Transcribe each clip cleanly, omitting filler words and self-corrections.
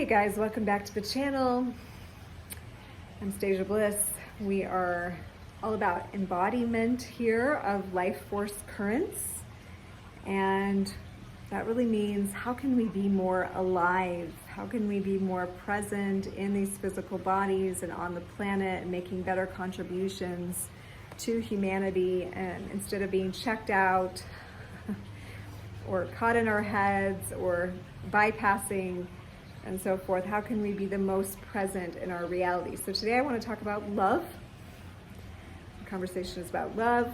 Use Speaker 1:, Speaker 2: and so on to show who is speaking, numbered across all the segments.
Speaker 1: Hey guys, welcome back to the channel. I'm Stasia Bliss. We are all about embodiment here of life force currents, and that really means how can we be more alive? How can we be more present in these physical bodies and on the planet and making better contributions to humanity, and instead of being checked out or caught in our heads or bypassing and so forth, how can we be the most present in our reality? So today I want to talk about love. The conversation is about love.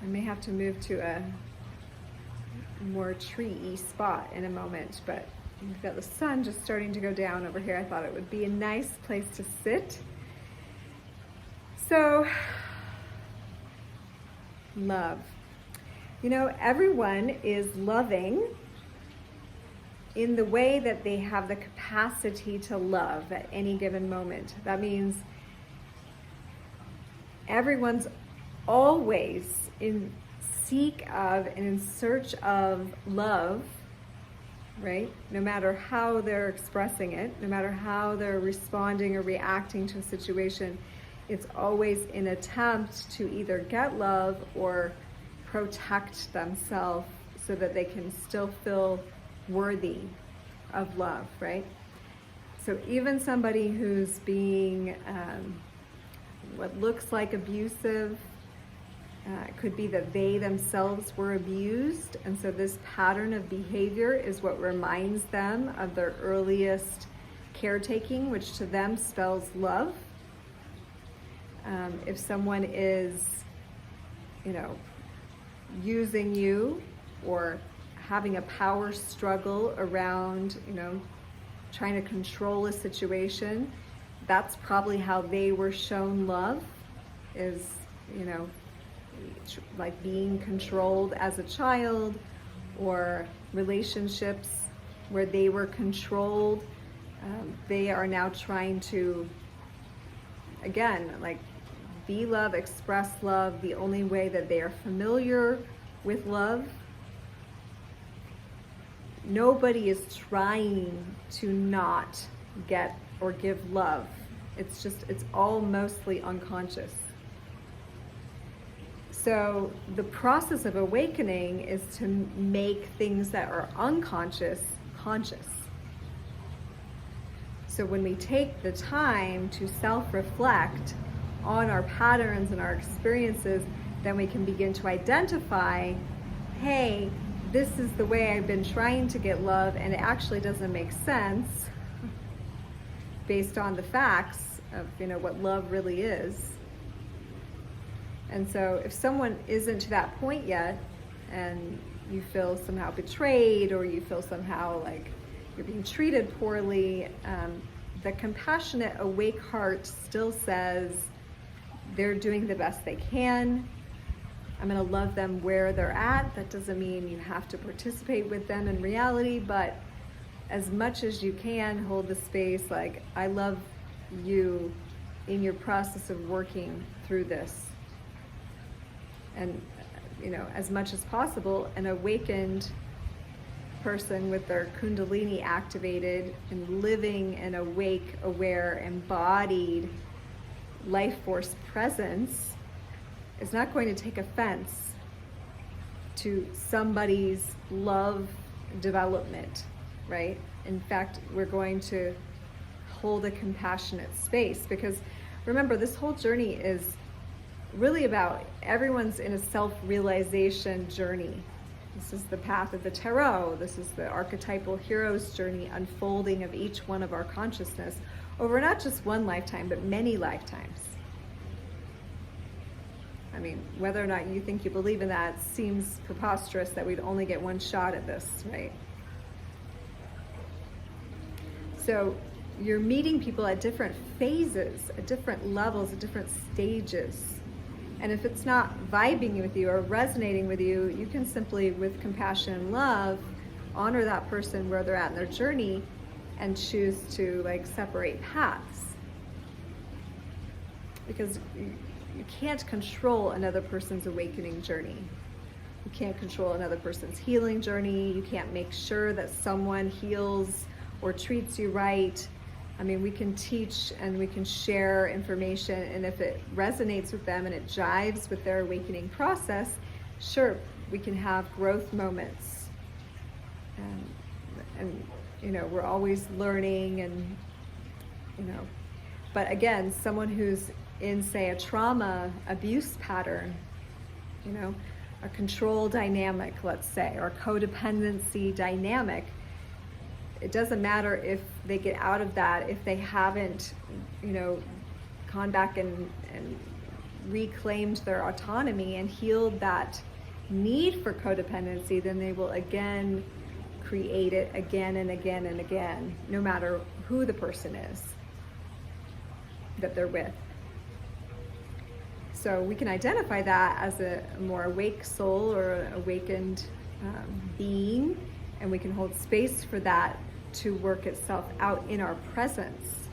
Speaker 1: I may have to move to a more tree-y spot in a moment, but we've got the sun just starting to go down over here. I thought it would be a nice place to sit. So, love. You know, everyone is loving in the way that they have the capacity to love at any given moment. That means everyone's always in seek of and in search of love, right? No matter how they're expressing it, no matter how they're responding or reacting to a situation, it's always an attempt to either get love or protect themselves so that they can still feel worthy of love, right? So even somebody who's being what looks like abusive, it could be that they themselves were abused, and so this pattern of behavior is what reminds them of their earliest caretaking, which to them spells love. If someone is, using you or having a power struggle around, trying to control a situation, that's probably how they were shown love, is, like being controlled as a child, or relationships where they were controlled. They are now trying to, again, like be love, express love the only way that they are familiar with love. Nobody is trying to not get or give love. It's all mostly unconscious. So the process of awakening is to make things that are unconscious conscious. So when we take the time to self-reflect on our patterns and our experiences, then we can begin to identify, hey, this is the way I've been trying to get love, and it actually doesn't make sense based on the facts of what love really is. And so if someone isn't to that point yet, and you feel somehow betrayed, or you feel somehow like you're being treated poorly, the compassionate, awake heart still says they're doing the best they can. I'm going to love them where they're at. That doesn't mean you have to participate with them in reality, but as much as you can, hold the space like, I love you in your process of working through this. And, as much as possible, an awakened person with their kundalini activated and living an awake, aware, embodied life force presence is not going to take offense to somebody's love development, right? In fact, we're going to hold a compassionate space, because remember, this whole journey is really about everyone's in a self-realization journey. This is the path of the tarot. This is the archetypal hero's journey, unfolding of each one of our consciousness over not just one lifetime, but many lifetimes. I mean, whether or not you think you believe in that seems preposterous, that we'd only get one shot at this, right? So you're meeting people at different phases, at different levels, at different stages. And if it's not vibing with you or resonating with you, you can simply, with compassion and love, honor that person where they're at in their journey and choose to separate paths. Because you can't control another person's awakening journey. You can't control another person's healing journey. You can't make sure that someone heals or treats you right. I mean, we can teach and we can share information, and if it resonates with them and it jives with their awakening process, sure, we can have growth moments. And you know, we're always learning, and you know, but again, someone who's in, say, a trauma abuse pattern, you know, a control dynamic, let's say, or codependency dynamic, it doesn't matter if they get out of that, if they haven't, you know, gone back and reclaimed their autonomy and healed that need for codependency, then they will again create it again and again and again, no matter who the person is that they're with. So we can identify that as a more awake soul or awakened being, and we can hold space for that to work itself out in our presence.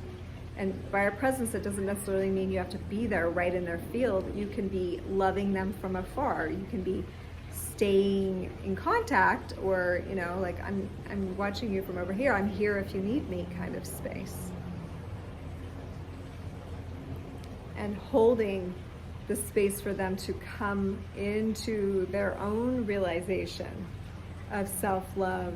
Speaker 1: And by our presence, it doesn't necessarily mean you have to be there right in their field. You can be loving them from afar. You can be staying in contact, or, you know, like I'm watching you from over here. I'm here if you need me kind of space. And holding the space for them to come into their own realization of self-love.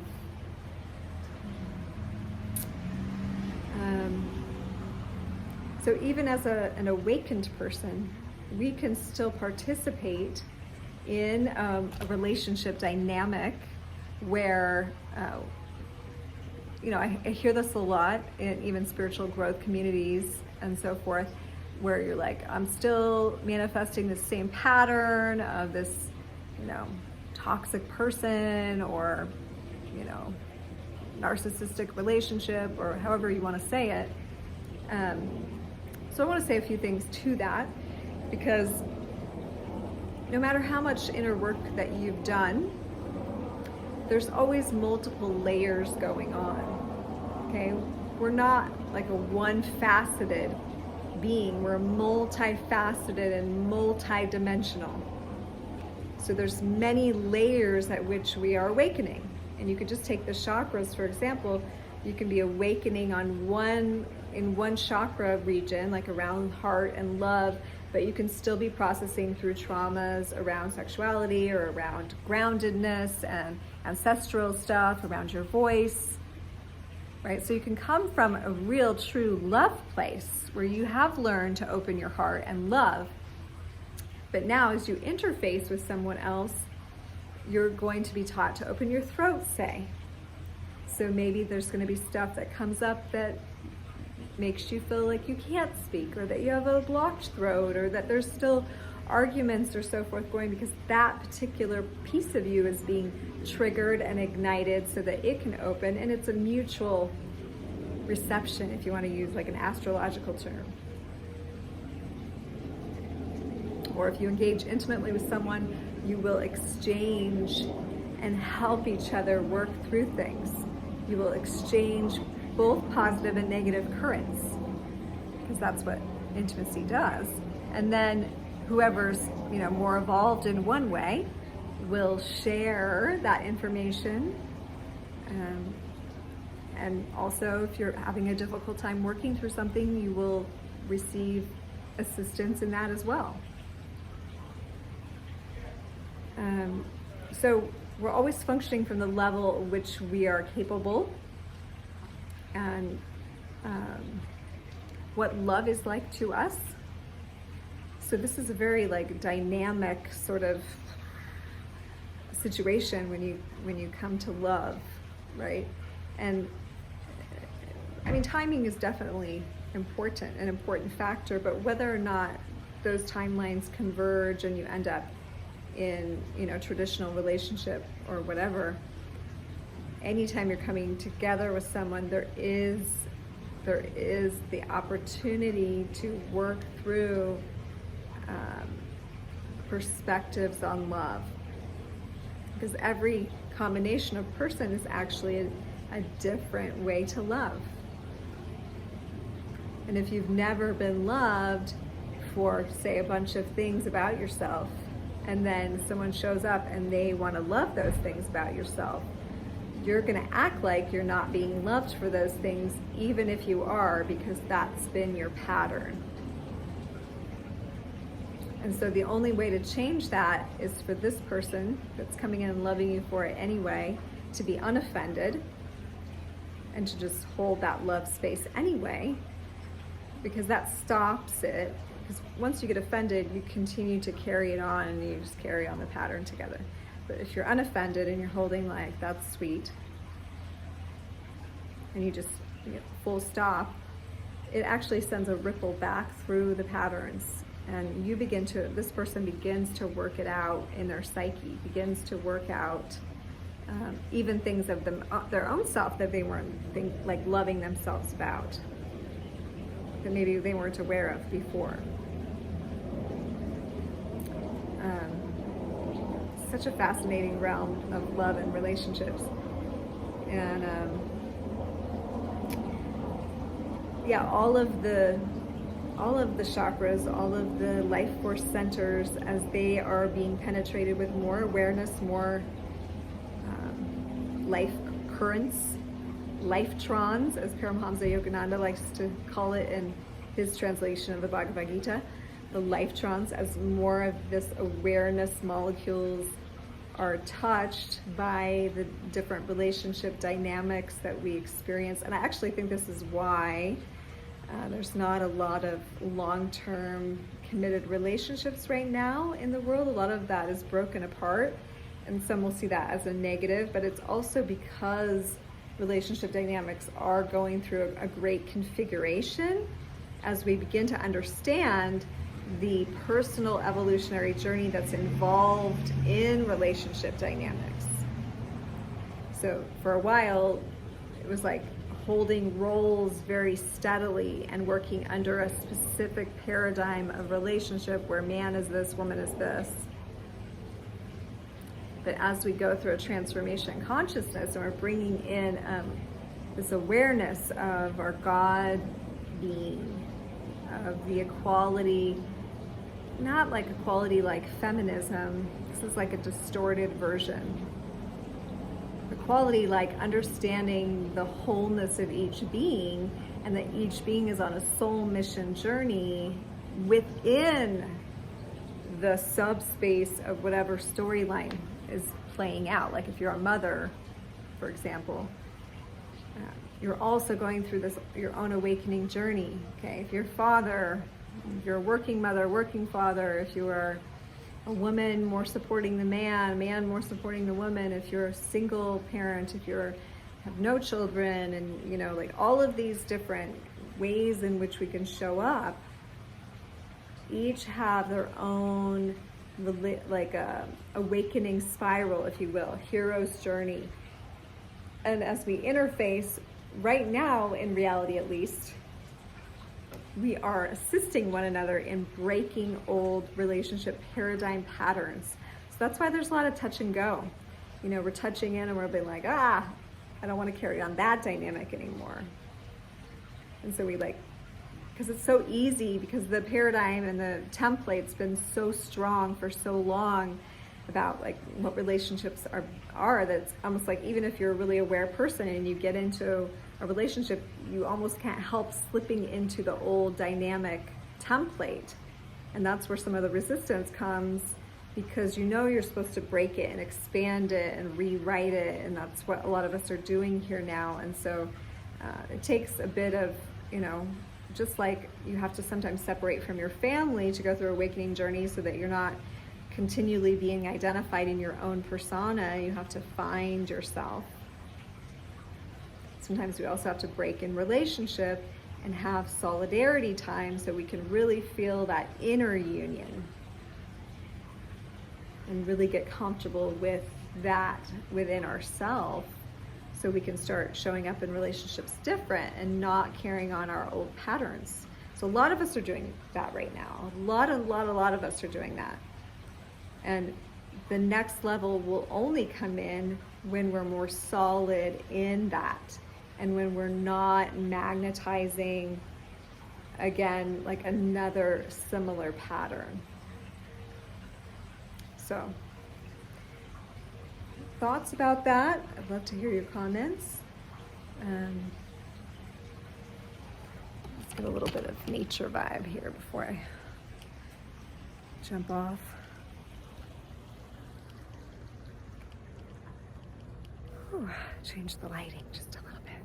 Speaker 1: So even as an awakened person, we can still participate in a relationship dynamic where, you know, I hear this a lot in even spiritual growth communities and so forth, where you're like, I'm still manifesting the same pattern of this, you know, toxic person, or, you know, narcissistic relationship, or however you want to say it. So I want to say a few things to that, because no matter how much inner work that you've done, there's always multiple layers going on, okay? We're not like a one-faceted being. We're multifaceted and multi-dimensional. So there's many layers at which we are awakening. And you could just take the chakras, for example. You can be awakening in one chakra region, like around heart and love, but you can still be processing through traumas around sexuality, or around groundedness and ancestral stuff, around your voice, right? So you can come from a real, true love place where you have learned to open your heart and love. But now as you interface with someone else, you're going to be taught to open your throat, say. So maybe there's going to be stuff that comes up that makes you feel like you can't speak, or that you have a blocked throat, or that there's still arguments or so forth going, because that particular piece of you is being triggered and ignited so that it can open. And it's a mutual reception, if you want to use like an astrological term. Or if you engage intimately with someone, you will exchange and help each other work through things. You will exchange both positive and negative currents, because that's what intimacy does. And then whoever's, you know, more evolved in one way will share that information. And also, if you're having a difficult time working through something, you will receive assistance in that as well. So we're always functioning from the level at which we are capable, and what love is like to us. So this is a very like dynamic sort of situation when you come to love, right? And I mean, timing is definitely important, an important factor, but whether or not those timelines converge and you end up in, you know, traditional relationship or whatever, anytime you're coming together with someone, there is the opportunity to work through perspectives on love, because every combination of person is actually a different way to love. And if you've never been loved for, say, a bunch of things about yourself, and then someone shows up and they want to love those things about yourself, you're going to act like you're not being loved for those things, even if you are, because that's been your pattern. And so the only way to change that is for this person that's coming in and loving you for it anyway to be unoffended and to just hold that love space anyway, because that stops it. Because once you get offended, you continue to carry it on and you just carry on the pattern together. But if you're unoffended and you're holding like, that's sweet, and you just full stop, it actually sends a ripple back through the patterns. And this person begins to work it out in their psyche, begins to work out even things of their own self that they weren't like loving themselves about, that maybe they weren't aware of before. Such a fascinating realm of love and relationships. And all of the chakras, all of the life force centers, as they are being penetrated with more awareness, more life currents, lifetrons, as Paramahamsa Yogananda likes to call it in his translation of the Bhagavad Gita, the lifetrons, as more of this awareness molecules are touched by the different relationship dynamics that we experience. And I actually think this is why there's not a lot of long-term committed relationships right now in the world. A lot of that is broken apart, and some will see that as a negative, but it's also because relationship dynamics are going through a great configuration as we begin to understand the personal evolutionary journey that's involved in relationship dynamics. So for a while, it was like holding roles very steadily and working under a specific paradigm of relationship where man is this, woman is this. But as we go through a transformation in consciousness and we're bringing in this awareness of our God being, of the equality, not like equality like feminism, this is like a distorted version. Equality like understanding the wholeness of each being, and that each being is on a soul mission journey within the subspace of whatever storyline is playing out. Like if you're a mother, for example, you're also going through this your own awakening journey. Okay, if you're a father, if you're a working mother, working father, if you are a woman more supporting the man more supporting the woman, if you're a single parent, if you're have no children, and like all of these different ways in which we can show up, each have their own like a awakening spiral, if you will, hero's journey. And as we interface right now, in reality at least, we are assisting one another in breaking old relationship paradigm patterns. So that's why there's a lot of touch and go. We're touching in and we're being like, I don't want to carry on that dynamic anymore. And so because it's so easy, because the paradigm and the template's been so strong for so long about like what relationships are that it's almost like even if you're a really aware person and you get into a relationship, you almost can't help slipping into the old dynamic template. And that's where some of the resistance comes, because you're supposed to break it and expand it and rewrite it, and that's what a lot of us are doing here now. And so it takes a bit of, just like you have to sometimes separate from your family to go through awakening journey so that you're not continually being identified in your own persona. You have to find yourself. Sometimes we also have to break in relationship and have solidarity time so we can really feel that inner union and really get comfortable with that within ourselves, so we can start showing up in relationships different and not carrying on our old patterns. So a lot of us are doing that right now. A lot of us are doing that. And the next level will only come in when we're more solid in that, and when we're not magnetizing, again, like another similar pattern. So thoughts about that. I'd love to hear your comments. Let's get a little bit of nature vibe here before I jump off. Whew, change the lighting just a little bit.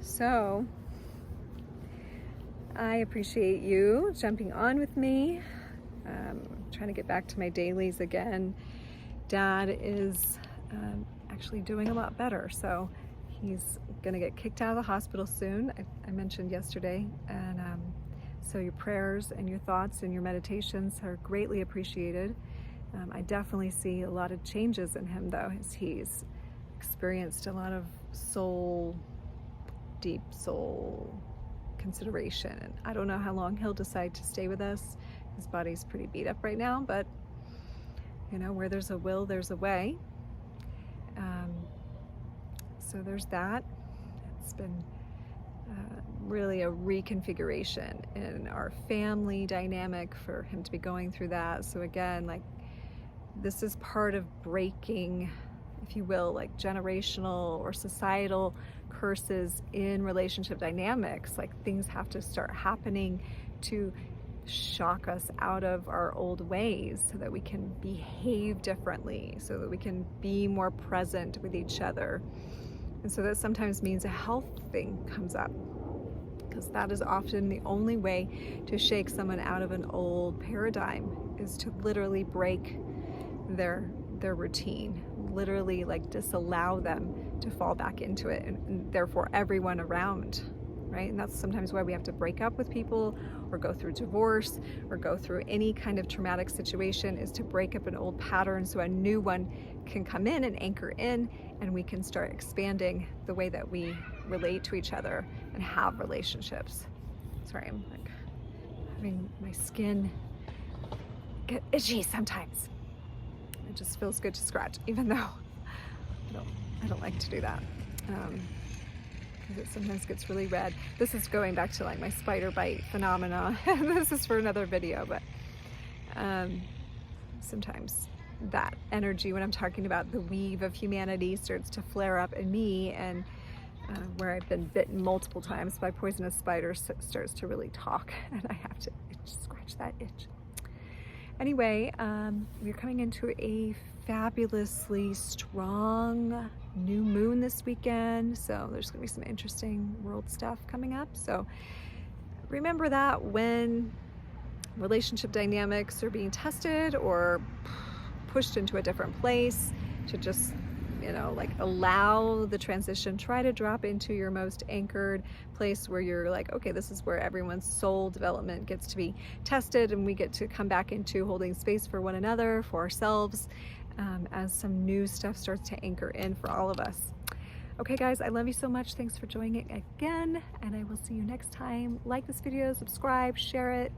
Speaker 1: So, I appreciate you jumping on with me. Trying to get back to my dailies again. Dad is actually doing a lot better, so he's gonna get kicked out of the hospital soon. I mentioned yesterday, and so your prayers and your thoughts and your meditations are greatly appreciated. I definitely see a lot of changes in him, though, as he's experienced a lot of deep soul consideration. And I don't know how long he'll decide to stay with us. His body's pretty beat up right now, but you know, where there's a will, there's a way. So there's that. It's been really a reconfiguration in our family dynamic for him to be going through that. So again, like, this is part of breaking, if you will, like generational or societal curses in relationship dynamics. Like, things have to start happening to shock us out of our old ways so that we can behave differently, so that we can be more present with each other. And so that sometimes means a health thing comes up, because that is often the only way to shake someone out of an old paradigm, is to literally break their routine, literally like disallow them to fall back into it, and therefore everyone around, right? And that's sometimes why we have to break up with people, or go through divorce, or go through any kind of traumatic situation, is to break up an old pattern so a new one can come in and anchor in, and we can start expanding the way that we relate to each other and have relationships. Sorry, I'm like having my skin get itchy sometimes. It just feels good to scratch, even though I don't like to do that. Because it sometimes gets really red. This is going back to like my spider bite phenomena. This is for another video, but sometimes that energy, when I'm talking about the weave of humanity, starts to flare up in me, and where I've been bitten multiple times by poisonous spiders starts to really talk, and I have to scratch that itch. Anyway, we're coming into a fabulously strong new moon this weekend, so there's gonna be some interesting world stuff coming up. So remember that when relationship dynamics are being tested or pushed into a different place, to just, you know, like, allow the transition. Try to drop into your most anchored place where you're like, okay, this is where everyone's soul development gets to be tested, and we get to come back into holding space for one another, for ourselves, as some new stuff starts to anchor in for all of us. Okay guys, I love you so much. Thanks for joining again, and I will see you next time. Like this video, subscribe, share it,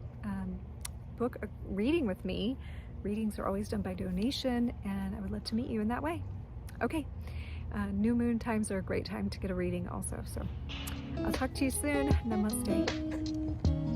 Speaker 1: book a reading with me. Readings are always done by donation, and I would love to meet you in that way. Okay, new moon times are a great time to get a reading also. So I'll talk to you soon. Namaste.